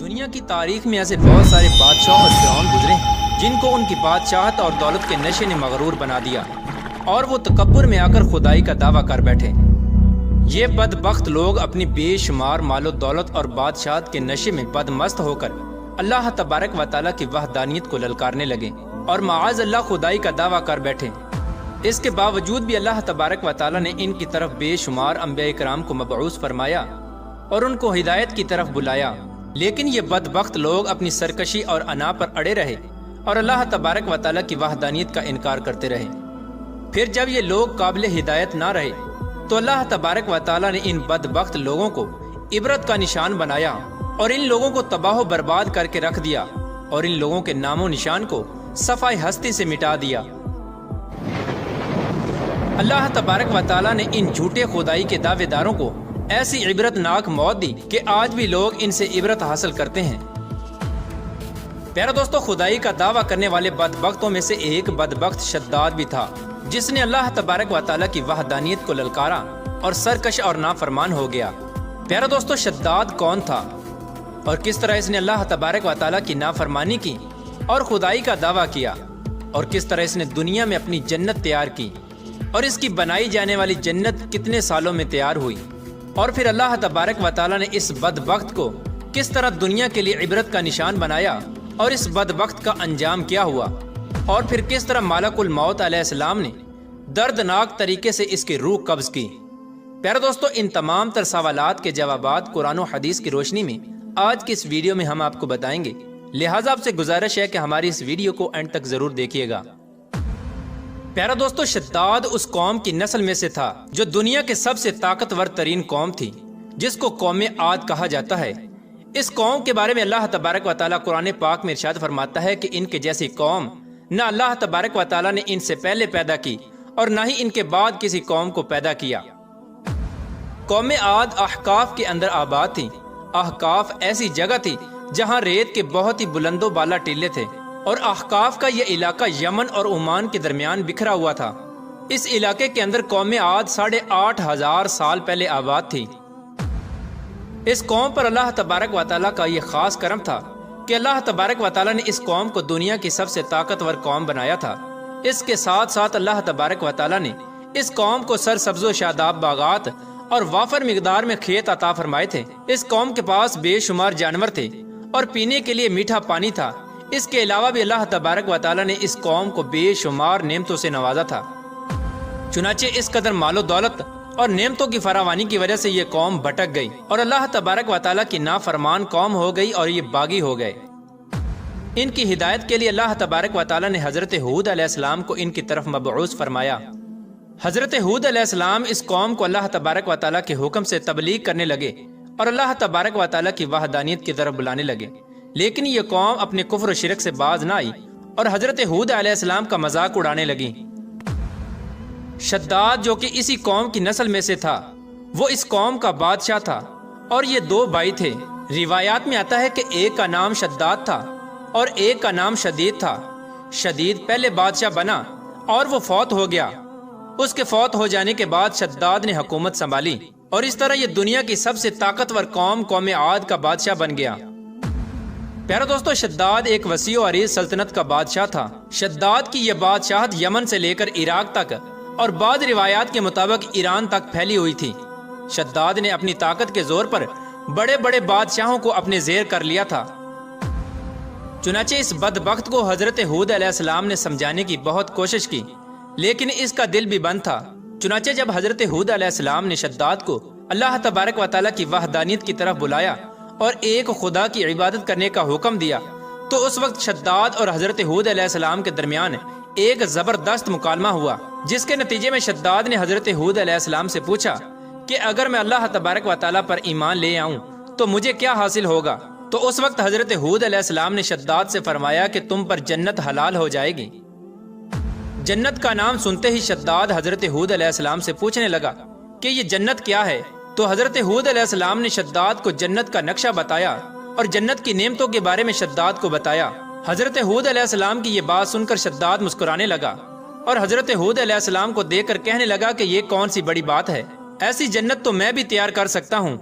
دنیا کی تاریخ میں ایسے بہت سارے بادشاہ اور فرعون گزرے ہیں جن کو ان کی بادشاہت اور دولت کے نشے نے مغرور بنا دیا اور وہ تکبر میں آ کر خدائی کا دعویٰ کر بیٹھے۔ یہ بدبخت لوگ اپنی بے شمار مال و دولت اور بادشاہت کے نشے میں بدمست ہو کر اللہ تبارک و تعالیٰ کی وحدانیت کو للکارنے لگے اور معاذ اللہ خدائی کا دعویٰ کر بیٹھے۔ اس کے باوجود بھی اللہ تبارک و تعالیٰ نے ان کی طرف بے شمار انبیاء کرام کو مبعوث فرمایا اور ان کو ہدایت کی طرف بلایا، لیکن یہ بدبخت لوگ اپنی سرکشی اور انا پر اڑے رہے اور اللہ تبارک و تعالیٰ کی وحدانیت کا انکار کرتے رہے۔ پھر جب یہ لوگ قابل ہدایت نہ رہے تو اللہ تبارک و تعالیٰ نے ان بدبخت لوگوں کو عبرت کا نشان بنایا اور ان لوگوں کو تباہ و برباد کر کے رکھ دیا اور ان لوگوں کے نام و نشان کو صفحہ ہستی سے مٹا دیا۔ اللہ تبارک و تعالیٰ نے ان جھوٹے خدائی کے دعوے داروں کو ایسی عبرت ناک موت دی کہ آج بھی لوگ ان سے عبرت حاصل کرتے ہیں۔ پیارا دوستو، خدائی کا دعویٰ کرنے والے بدبختوں میں سے ایک بدبخت شداد بھی تھا جس نے اللہ تبارک و تعالیٰ کی وحدانیت کو للکارا اور سرکش اور نافرمان ہو گیا۔ پیارا دوستو، شداد کون تھا اور کس طرح اس نے اللہ تبارک و تعالیٰ کی نافرمانی کی اور خدائی کا دعویٰ کیا، اور کس طرح اس نے دنیا میں اپنی جنت تیار کی اور اس کی بنائی جانے والی جنت کتنے سالوں میں تیار ہوئی، اور پھر اللہ تبارک و تعالیٰ نے اس بدبخت کو کس طرح دنیا کے لیے عبرت کا نشان بنایا اور اس بدبخت کا انجام کیا ہوا، اور پھر کس طرح ملک الموت علیہ السلام نے دردناک طریقے سے اس کی روح قبض کی۔ پیارے دوستو، ان تمام تر سوالات کے جوابات قرآن و حدیث کی روشنی میں آج کی اس ویڈیو میں ہم آپ کو بتائیں گے، لہٰذا آپ سے گزارش ہے کہ ہماری اس ویڈیو کو اینڈ تک ضرور دیکھیے گا۔ پیارا دوستو، شداد اس قوم کی نسل میں سے تھا جو دنیا کے سب سے طاقتور ترین قوم تھی، جس کو قوم عاد کہا جاتا ہے۔ اس قوم کے بارے میں اللہ تبارک و تعالیٰ قرآن پاک میں ارشاد فرماتا ہے کہ ان کے جیسی قوم نہ اللہ تبارک و تعالیٰ نے ان سے پہلے پیدا کی اور نہ ہی ان کے بعد کسی قوم کو پیدا کیا۔ قوم عاد احقاف کے اندر آباد تھی۔ احقاف ایسی جگہ تھی جہاں ریت کے بہت ہی بلند و بالا ٹیلے تھے، اور احقاف کا یہ علاقہ یمن اور عمان کے درمیان بکھرا ہوا تھا۔ اس علاقے کے اندر قوم عاد 8,500 سال پہلے آباد تھی۔ اس قوم پر اللہ تبارک و تعالیٰ کا یہ خاص کرم تھا کہ اللہ تبارک و تعالیٰ نے اس قوم کو دنیا کی سب سے طاقتور قوم بنایا تھا۔ اس کے ساتھ ساتھ اللہ تبارک و تعالیٰ نے اس قوم کو سرسبز و شاداب باغات اور وافر مقدار میں کھیت عطا فرمائے تھے۔ اس قوم کے پاس بے شمار جانور تھے اور پینے کے لیے میٹھا پانی تھا۔ اس کے علاوہ بھی اللہ تبارک و تعالیٰ نے اس قوم کو بے شمار نعمتوں سے نوازا تھا۔ چنانچہ اس قدر مال و دولت اور نعمتوں کی فراوانی کی وجہ سے یہ قوم بھٹک گئی اور اللہ تبارک و تعالیٰ کی نافرمان قوم ہو گئی اور یہ باغی ہو گئے۔ ان کی ہدایت کے لیے اللہ تبارک و تعالیٰ نے حضرت ہود علیہ السلام کو ان کی طرف مبعوث فرمایا۔ حضرت ہود علیہ السلام اس قوم کو اللہ تبارک و تعالیٰ کے حکم سے تبلیغ کرنے لگے اور اللہ تبارک و تعالیٰ کی وحدانیت کی طرف بلانے لگے، لیکن یہ قوم اپنے کفر و شرک سے باز نہ آئی اور حضرت ہود علیہ السلام کا مذاق اڑانے لگی۔ شداد، جو کہ اسی قوم کی نسل میں سے تھا، وہ اس قوم کا بادشاہ تھا اور یہ 2 بھائی تھے۔ روایات میں آتا ہے کہ ایک کا نام شداد تھا اور ایک کا نام شدید تھا۔ شدید پہلے بادشاہ بنا اور وہ فوت ہو گیا۔ اس کے فوت ہو جانے کے بعد شداد نے حکومت سنبھالی اور اس طرح یہ دنیا کی سب سے طاقتور قوم عاد کا بادشاہ بن گیا۔ پیارا دوستو، شداد ایک وسیع و عریض سلطنت کا بادشاہ تھا۔ شداد کی یہ بادشاہت یمن سے لے کر عراق تک اور بعض روایات کے مطابق ایران تک پھیلی ہوئی تھی۔ شداد نے اپنی طاقت کے زور پر بڑے بڑے بادشاہوں کو اپنے زیر کر لیا تھا۔ چنانچہ اس بدبخت کو حضرت ہود علیہ السلام نے سمجھانے کی بہت کوشش کی، لیکن اس کا دل بھی بند تھا۔ چنانچہ جب حضرت ہود علیہ السلام نے شداد کو اللہ تبارک و تعالیٰ کی وحدانیت کی طرف بلایا اور ایک خدا کی عبادت کرنے کا حکم دیا، تو اس وقت شداد اور حضرت ہود علیہ السلام کے درمیان ایک زبردست مکالمہ ہوا، جس کے نتیجے میں شداد نے حضرت ہود علیہ السلام سے پوچھا کہ اگر میں اللہ تبارک و تعالیٰ پر ایمان لے آؤں تو مجھے کیا حاصل ہوگا؟ تو اس وقت حضرت ہود علیہ السلام نے شداد سے فرمایا کہ تم پر جنت حلال ہو جائے گی۔ جنت کا نام سنتے ہی شداد حضرت ہود علیہ السلام سے پوچھنے لگا کہ یہ جنت کیا ہے؟ تو حضرت ہود علیہ السلام نے شداد کو جنت کا نقشہ بتایا اور جنت کی نعمتوں کے بارے میں شداد کو بتایا۔ حضرت ہود علیہ السلام کی یہ بات سن کر شداد مسکرانے لگا اور حضرت ہود علیہ السلام کو دیکھ کر کہنے لگا کہ یہ کون سی بڑی بات ہے، ایسی جنت تو میں بھی تیار کر سکتا ہوں۔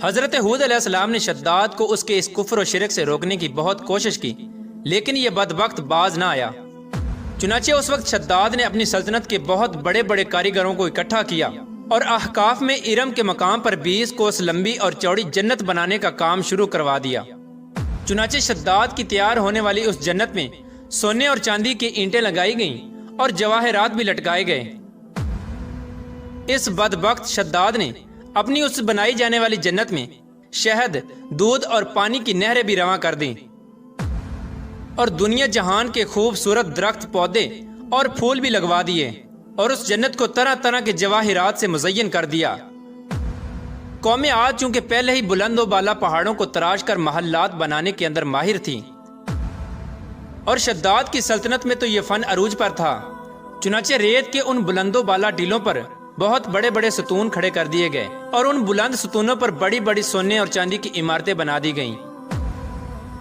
حضرت ہود علیہ السلام نے شداد کو اس کے اس کفر و شرک سے روکنے کی بہت کوشش کی، لیکن یہ بدبخت باز نہ آیا۔ چنانچہ اس وقت شداد نے اپنی سلطنت کے بہت بڑے بڑے کاریگروں کو اکٹھا کیا اور احقاف میں ارم کے مقام پر 20 کوس لمبی اور چوڑی جنت بنانے کا کام شروع کروا دیا۔ چنانچہ شداد کی تیار ہونے والی اس جنت میں سونے اور چاندی کی اینٹیں لگائی گئیں اور جواہرات بھی لٹکائے گئے۔ اس بدبخت شداد نے اپنی اس بنائی جانے والی جنت میں شہد، دودھ اور پانی کی نہریں بھی رواں کر دیں اور دنیا جہان کے خوبصورت درخت، پودے اور پھول بھی لگوا دیے اور اس جنت کو طرح طرح کے جواہرات سے مزین کر دیا۔ قوم عاد چونکہ پہلے ہی بلند و بالا پہاڑوں کو تراش کر محلات بنانے کے اندر ماہر تھی اور شداد کی سلطنت میں تو یہ فن عروج پر تھا، چنانچہ ریت کے ان بلند و بالا ٹیلوں پر بہت بڑے بڑے ستون کھڑے کر دیے گئے اور ان بلند ستونوں پر بڑی بڑی سونے اور چاندی کی عمارتیں بنا دی گئیں۔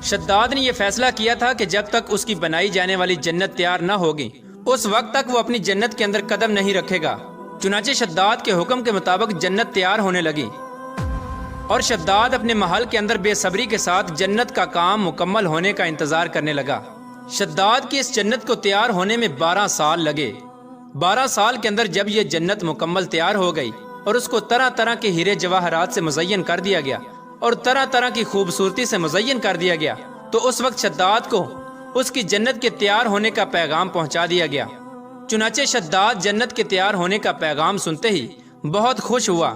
شداد نے یہ فیصلہ کیا تھا کہ جب تک اس کی بنائی جانے والی جنت تیار نہ ہوگی اس وقت تک وہ اپنی جنت کے اندر قدم نہیں رکھے گا۔ چنانچہ شداد کے حکم کے مطابق جنت تیار ہونے لگی اور شداد اپنے محل کے اندر بے صبری کے ساتھ جنت کا کام مکمل ہونے کا انتظار کرنے لگا۔ شداد کی اس جنت کو تیار ہونے میں 12 سال لگے۔ 12 سال کے اندر جب یہ جنت مکمل تیار ہو گئی اور اس کو طرح طرح کے ہیرے جواہرات سے مزین کر دیا گیا اور طرح طرح کی خوبصورتی سے مزین کر دیا گیا، تو اس وقت شداد کو اس کی جنت کے تیار ہونے کا پیغام پہنچا دیا گیا۔ چنانچہ شداد جنت کے تیار ہونے کا پیغام سنتے ہی بہت خوش ہوا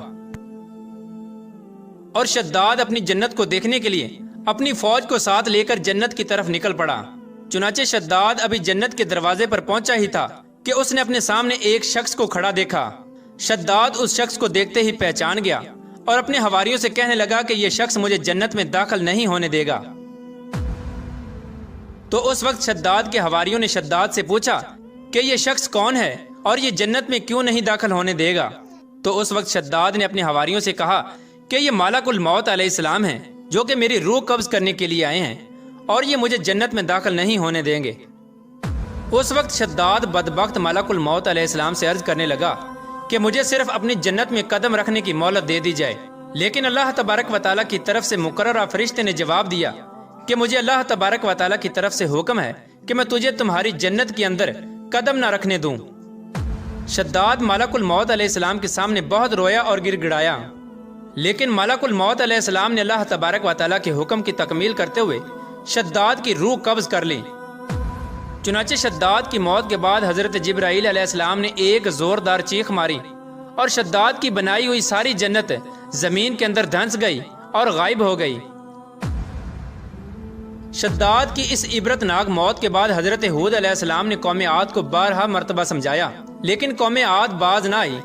اور شداد اپنی جنت کو دیکھنے کے لیے اپنی فوج کو ساتھ لے کر جنت کی طرف نکل پڑا۔ چنانچہ شداد ابھی جنت کے دروازے پر پہنچا ہی تھا کہ اس نے اپنے سامنے ایک شخص کو کھڑا دیکھا۔ شداد اس شخص کو دیکھتے ہی پہچان گیا اور اپنے حواریوں سے کہنے لگا کہ یہ شخص مجھے جنت میں داخل نہیں ہونے دے گا۔ تو اس وقت شداد کے حواریوں نے شداد سے پوچھا کہ یہ شخص کون ہے اور یہ جنت میں کیوں نہیں داخل ہونے دے گا؟ تو اس وقت شداد نے اپنے حواریوں سے کہا کہ یہ ملک الموت علیہ السلام ہیں جو کہ میری روح قبض کرنے کے لیے آئے ہیں اور یہ مجھے جنت میں داخل نہیں ہونے دیں گے۔ اس وقت شداد بدبخت ملک الموت علیہ السلام سے عرض کرنے لگا کہ مجھے صرف اپنی جنت میں قدم رکھنے کی مہلت دے دی جائے، لیکن اللہ تبارک و تعالیٰ کی طرف سے مقررہ فرشتے نے جواب دیا کہ مجھے اللہ تبارک و تعالیٰ کی طرف سے حکم ہے کہ میں تجھے تمہاری جنت کے اندر قدم نہ رکھنے دوں۔ شداد ملک الموت علیہ السلام کے سامنے بہت رویا اور گر گڑایا، لیکن ملک الموت علیہ السلام نے اللہ تبارک و تعالیٰ کے حکم کی تکمیل کرتے ہوئے شداد کی روح قبض کر لی۔ چنانچہ شداد کی موت کے بعد حضرت جبرائیل علیہ السلام نے ایک زوردار چیخ ماری اور شداد کی بنائی ہوئی ساری جنت زمین کے اندر دھنس گئی اور غائب ہو گئی۔ شداد کی اس عبرتناک موت کے بعد حضرت ہود علیہ السلام نے قوم عاد کو 12 مرتبہ سمجھایا، لیکن قوم عاد باز نہ آئی۔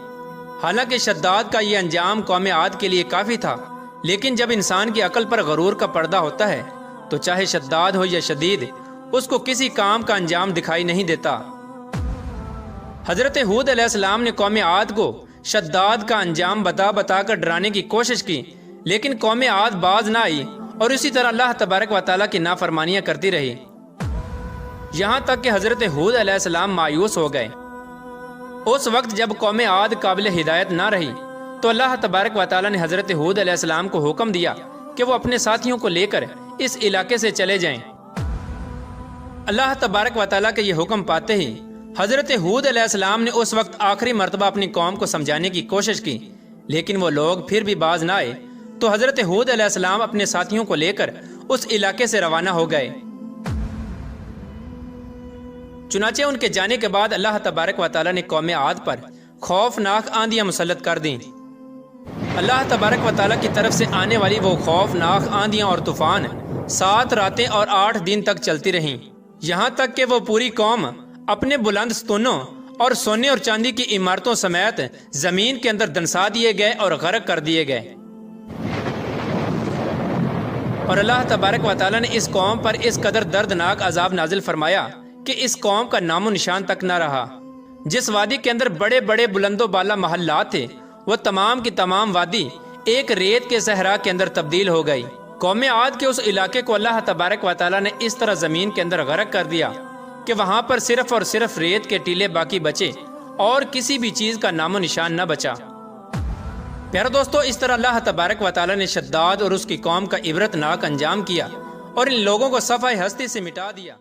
حالانکہ شداد کا یہ انجام قوم عاد کے لیے کافی تھا، لیکن جب انسان کی عقل پر غرور کا پردہ ہوتا ہے تو چاہے شداد ہو یا شدید، اس کو کسی کام کا انجام دکھائی نہیں دیتا۔ حضرت ہود علیہ السلام نے قوم عاد کو شداد کا انجام بتا بتا کر ڈرانے کی کوشش کی، لیکن قوم عاد باز نہ آئی اور اسی طرح اللہ تبارک و تعالیٰ کی نافرمانیاں کرتی رہی، یہاں تک کہ حضرت ہود علیہ السلام مایوس ہو گئے۔ اس وقت جب قوم عاد قابل ہدایت نہ رہی تو اللہ تبارک و تعالیٰ نے حضرت ہود علیہ السلام کو حکم دیا کہ وہ اپنے ساتھیوں کو لے کر اس علاقے سے چلے جائیں۔ اللہ تبارک و تعالیٰ کے یہ حکم پاتے ہی حضرت ہود علیہ السلام نے اس وقت آخری مرتبہ اپنی قوم کو سمجھانے کی کوشش کی، لیکن وہ لوگ پھر بھی باز نہ آئے، تو حضرت ہود علیہ السلام اپنے ساتھیوں کو لے کر اس علاقے سے روانہ ہو گئے۔ چنانچہ ان کے جانے کے بعد اللہ تبارک و تعالیٰ نے قوم عاد پر خوفناک آندیاں مسلط کر دیں۔ اللہ تبارک و تعالیٰ کی طرف سے آنے والی وہ خوفناک آندیاں اور طوفان 7 راتیں اور 8 دن تک چلتی رہیں، یہاں تک کہ وہ پوری قوم اپنے بلند ستونوں اور سونے اور چاندی کی عمارتوں سمیت زمین کے اندر دنسا دیے گئے اور غرق کر دیے گئے۔ اور اللہ تبارک و تعالیٰ نے اس قوم پر اس قدر دردناک عذاب نازل فرمایا کہ اس قوم کا نام و نشان تک نہ رہا۔ جس وادی کے اندر بڑے بڑے بلند و بالا محلات تھے، وہ تمام کی تمام وادی ایک ریت کے صحرا کے اندر تبدیل ہو گئی۔ قوم عاد کے اس علاقے کو اللہ تبارک و تعالیٰ نے اس طرح زمین کے اندر غرق کر دیا کہ وہاں پر صرف اور صرف ریت کے ٹیلے باقی بچے اور کسی بھی چیز کا نام و نشان نہ بچا۔ پیارے دوستو، اس طرح اللہ تبارک و تعالی نے شداد اور اس کی قوم کا عبرت ناک انجام کیا اور ان لوگوں کو صفحہ ہستی سے مٹا دیا۔